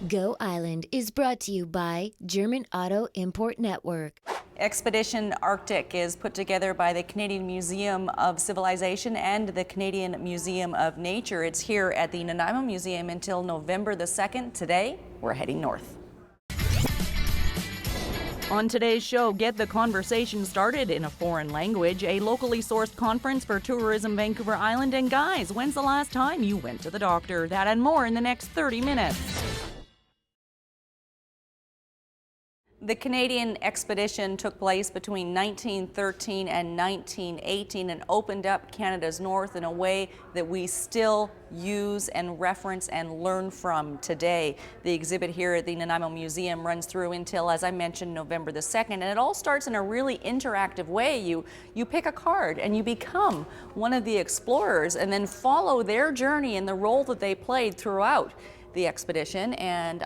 Go Island is brought to you by German Auto Import Network. Expedition Arctic is put together by the Canadian Museum of Civilization and the Canadian Museum of Nature. It's here at the Nanaimo Museum until November the 2nd. Today, we're heading north. On today's show, get the conversation started in a foreign language, a locally sourced conference for Tourism Vancouver Island, and guys, when's the last time you went to the doctor? That and more in the next 30 minutes. The Canadian expedition took place between 1913 and 1918 and opened up Canada's north in a way that we still use and reference and learn from today. The exhibit here at the Nanaimo Museum runs through until, as I mentioned, November the 2nd, and it all starts in a really interactive way. You pick a card and you become one of the explorers and then follow their journey and the role that they played throughout the expedition. And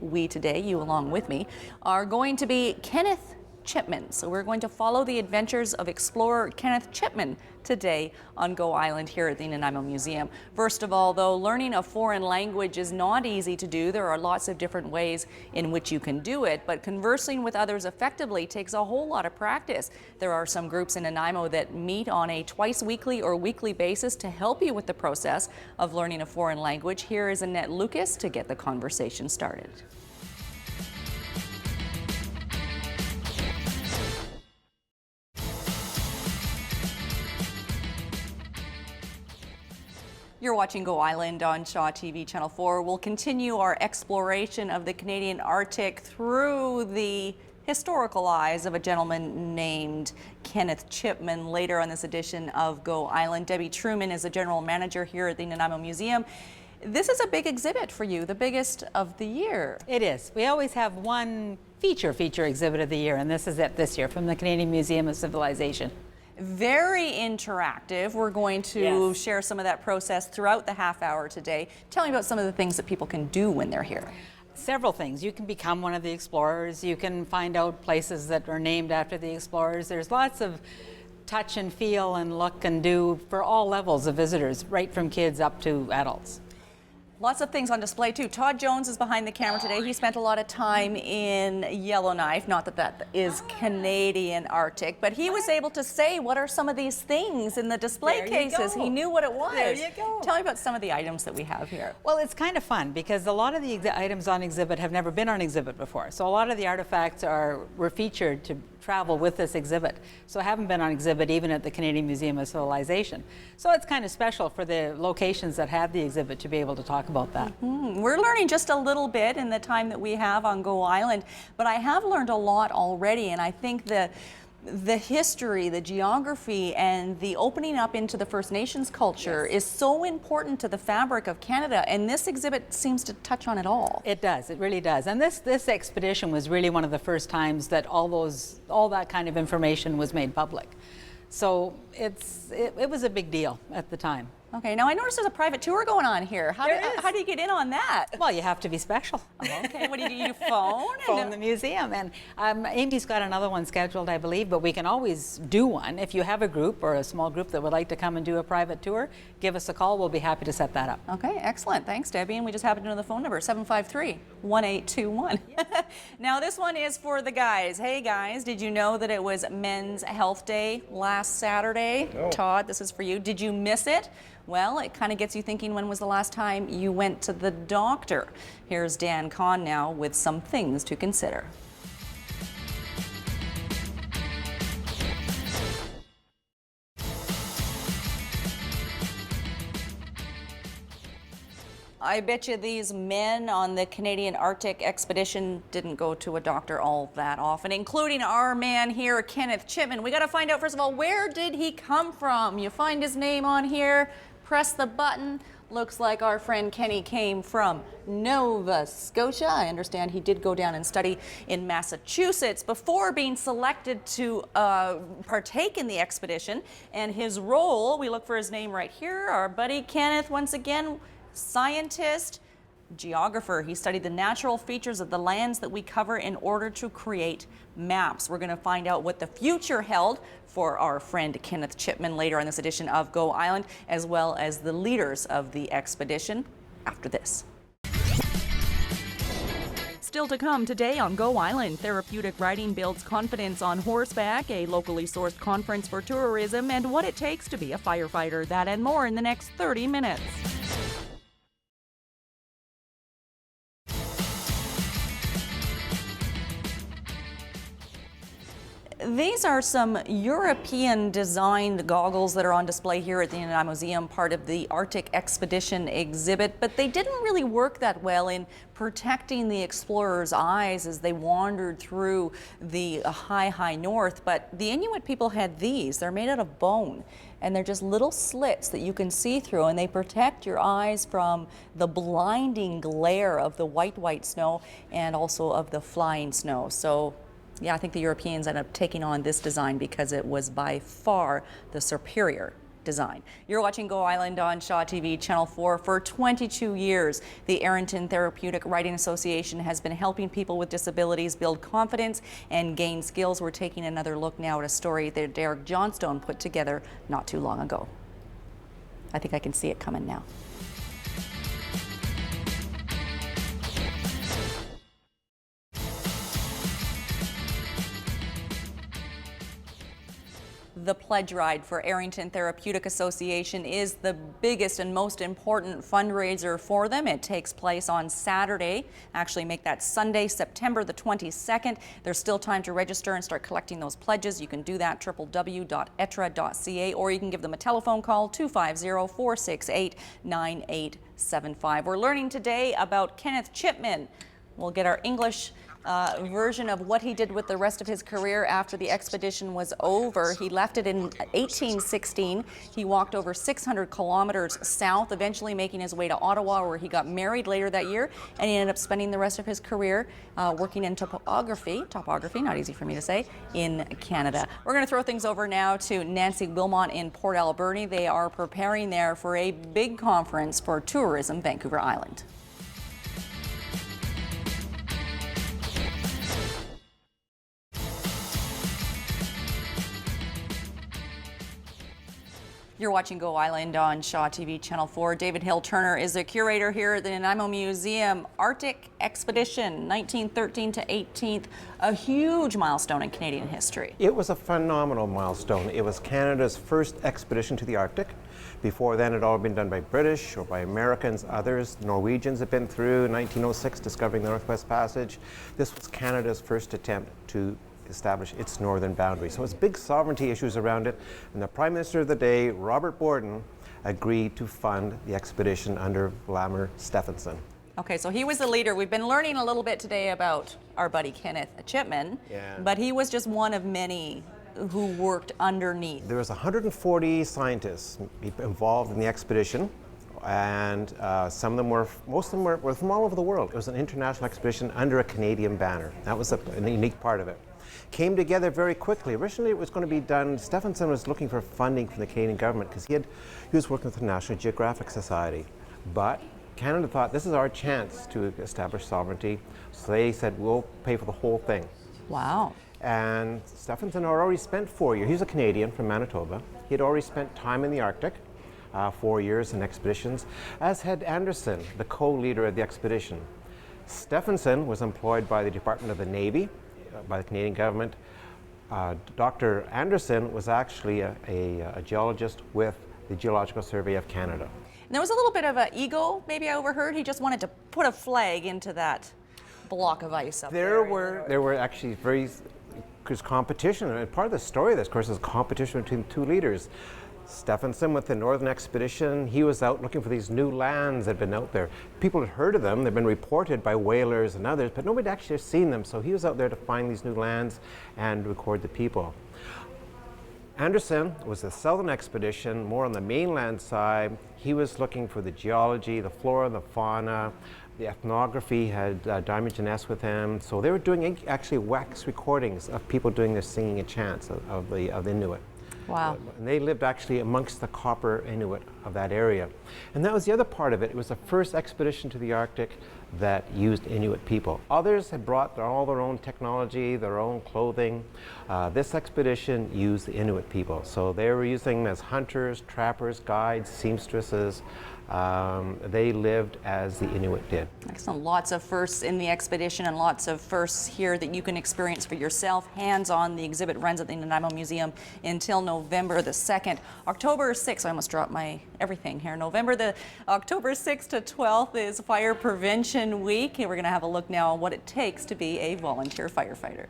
we today, you along with me, are going to be Kenneth Chipman. So we're going to follow the adventures of explorer Kenneth Chipman today on Go Island here at the Nanaimo Museum. First of all, though, learning a foreign language is not easy to do. There are lots of different ways in which you can do it, but conversing with others effectively takes a whole lot of practice. There are some groups in Nanaimo that meet on a twice weekly or weekly basis to help you with the process of learning a foreign language. Here is Annette Lucas to get the conversation started. You're watching Go Island on Shaw TV Channel 4. We'll continue our exploration of the Canadian Arctic through the historical eyes of a gentleman named Kenneth Chipman later on this edition of Go Island. Debbie Truman is the general manager here at the Nanaimo Museum. This is a big exhibit for you, the biggest of the year. It is. We always have one feature exhibit of the year, and this is it this year from the Canadian Museum of Civilization. Very interactive. We're going to share some of that process throughout the half hour today. Tell me about some of the things that people can do when they're here. Several things. You can become one of the explorers. You can find out places that are named after the explorers. There's lots of touch and feel and look and do for all levels of visitors, right from kids up to adults. Lots of things on display too. Todd Jones is behind the camera today. He spent a lot of time in Yellowknife, not that that is Canadian Arctic, but he was able to say what are some of these things in the display cases. He knew what it was. There you go. Tell me about some of the items that we have here. Well, it's kind of fun because a lot of the items on exhibit have never been on exhibit before. So a lot of the artifacts were featured to travel with this exhibit. So haven't been on exhibit even at the Canadian Museum of Civilization. So it's kind of special for the locations that have the exhibit to be able to talk about that. We're learning just a little bit in the time that we have on Go Island, but I have learned a lot already, and I think the history, the geography, and the opening up into the First Nations culture is so important to the fabric of Canada, and this exhibit seems to touch on it all. It does, it really does. And this expedition was really one of the first times that all that kind of information was made public. So it was a big deal at the time. Okay, now I noticed there's a private tour going on here. How do you get in on that? Well, you have to be special. Oh, okay, what do? You phone? Phone the museum. And Amy's got another one scheduled, I believe, but we can always do one. If you have a group or a small group that would like to come and do a private tour, give us a call. We'll be happy to set that up. Okay, excellent. Thanks, Debbie. And we just happen to know the phone number, 753-1821. Now, this one is for the guys. Hey, guys, did you know that it was Men's Health Day last Saturday? No. Todd, this is for you. Did you miss it? Well, it kind of gets you thinking, when was the last time you went to the doctor? Here's Dan Kahn now with some things to consider. I bet you these men on the Canadian Arctic expedition didn't go to a doctor all that often, including our man here, Kenneth Chipman. We got to find out, first of all, where did he come from? You find his name on here, press the button. Looks like our friend Kenny came from Nova Scotia. I understand he did go down and study in Massachusetts before being selected to partake in the expedition. And his role, we look for his name right here, our buddy Kenneth, once again, scientist, geographer. He studied the natural features of the lands that we cover in order to create maps. We're going to find out what the future held for our friend Kenneth Chipman later on this edition of Go Island, as well as the leaders of the expedition after this. still to come today on Go Island. Therapeutic riding builds confidence on horseback, a locally sourced conference for tourism, and what it takes to be a firefighter. That and more in the next 30 minutes. These are some European designed goggles that are on display here at the Nanaimo Museum, part of the Arctic Expedition exhibit, but they didn't really work that well in protecting the explorers' eyes as they wandered through the high north. But the Inuit people had these. They're made out of bone, and they're just little slits that you can see through, and they protect your eyes from the blinding glare of the white snow and also of the flying snow. So yeah, I think the Europeans ended up taking on this design because it was by far the superior design. You're watching Go Island on Shaw TV, Channel 4. For 22 years, the Arrington Therapeutic Riding Association has been helping people with disabilities build confidence and gain skills. We're taking another look now at a story that Derek Johnstone put together not too long ago. I think I can see it coming now. The pledge ride for Arrington Therapeutic Association is the biggest and most important fundraiser for them. It takes place on Saturday. Actually, make that Sunday, September the 22nd. There's still time to register and start collecting those pledges. You can do that www.etra.ca, or you can give them a telephone call 250-468-9875. We're learning today about Kenneth Chipman. We'll get our English version of what he did with the rest of his career after the expedition was over. He left it in 1816. He walked over 600 kilometers south, eventually making his way to Ottawa, where he got married later that year, and he ended up spending the rest of his career working in topography, not easy for me to say, in Canada. We're going to throw things over now to Nancy Wilmot in Port Alberni. They are preparing there for a big conference for tourism, Vancouver Island. You're watching Go Island on Shaw TV, Channel 4. David Hill Turner is the curator here at the Nanaimo Museum. Arctic Expedition, 1913 to 18th, a huge milestone in Canadian history. It was a phenomenal milestone. It was Canada's first expedition to the Arctic. Before then, it had all been done by British or by Americans, others. Norwegians had been through in 1906, discovering the Northwest Passage. This was Canada's first attempt to establish its northern boundary. So it's big sovereignty issues around it, and the Prime Minister of the day, Robert Borden, agreed to fund the expedition under Vladimir Stephenson. Okay, so he was the leader. We've been learning a little bit today about our buddy Kenneth Chipman, but he was just one of many who worked underneath. There was 140 scientists involved in the expedition, and most of them were from all over the world. It was an international expedition under a Canadian banner. That was a unique part of it. Came together very quickly. Originally it was going to be done, Stephenson was looking for funding from the Canadian government because he was working with the National Geographic Society. But Canada thought, this is our chance to establish sovereignty, so they said, we'll pay for the whole thing. Wow. And Stephenson had already spent 4 years. He's a Canadian from Manitoba. He had already spent time in the Arctic, 4 years in expeditions, as had Anderson, the co-leader of the expedition. Stephenson was employed by the Department of the Navy, by the Canadian government. Dr. Anderson was actually a geologist with the Geological Survey of Canada. And there was a little bit of an ego, maybe I overheard. He just wanted to put a flag into that block of ice up there. There were actually there's competition, and part of the story of this, of course, is competition between two leaders. Stephenson with the Northern Expedition, he was out looking for these new lands that had been out there. People had heard of them, they'd been reported by whalers and others, but nobody had actually seen them, so he was out there to find these new lands and record the people. Anderson was the Southern Expedition, more on the mainland side. He was looking for the geology, the flora, the fauna, the ethnography, had Diogenes with him, so they were doing actually wax recordings of people doing their singing a chants of the Inuit. Wow. And they lived actually amongst the Copper Inuit of that area. And that was the other part of it. It was the first expedition to the Arctic that used Inuit people. Others had brought all their own technology, their own clothing. This expedition used the Inuit people. So they were using them as hunters, trappers, guides, seamstresses, They lived as the Inuit did. Excellent. Lots of firsts in the expedition and lots of firsts here that you can experience for yourself. Hands-on, the exhibit runs at the Nanaimo Museum until November the 2nd. October 6th, I almost dropped my everything here. October 6th to 12th is Fire Prevention Week. We're going to have a look now on what it takes to be a volunteer firefighter.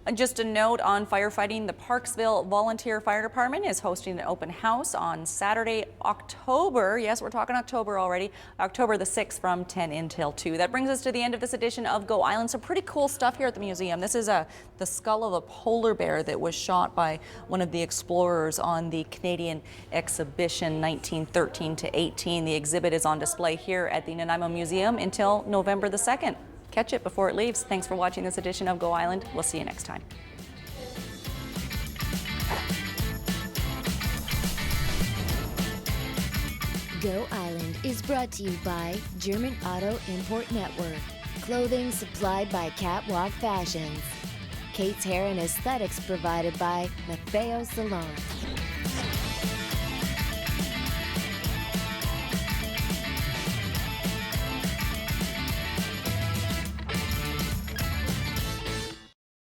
And just a note on firefighting, the Parksville Volunteer Fire Department is hosting an open house on Saturday, October, yes, we're talking October already, October the 6th from 10 until 2. That brings us to the end of this edition of Go Island. Some pretty cool stuff here at the museum. This is the skull of a polar bear that was shot by one of the explorers on the Canadian exhibition 1913 to 18. The exhibit is on display here at the Nanaimo Museum until November the 2nd. Catch it before it leaves. Thanks for watching this edition of Go Island. We'll see you next time. Go Island is brought to you by German Auto Import Network. Clothing supplied by Catwalk Fashions. Kate's Hair and Aesthetics provided by Maffeo Salon.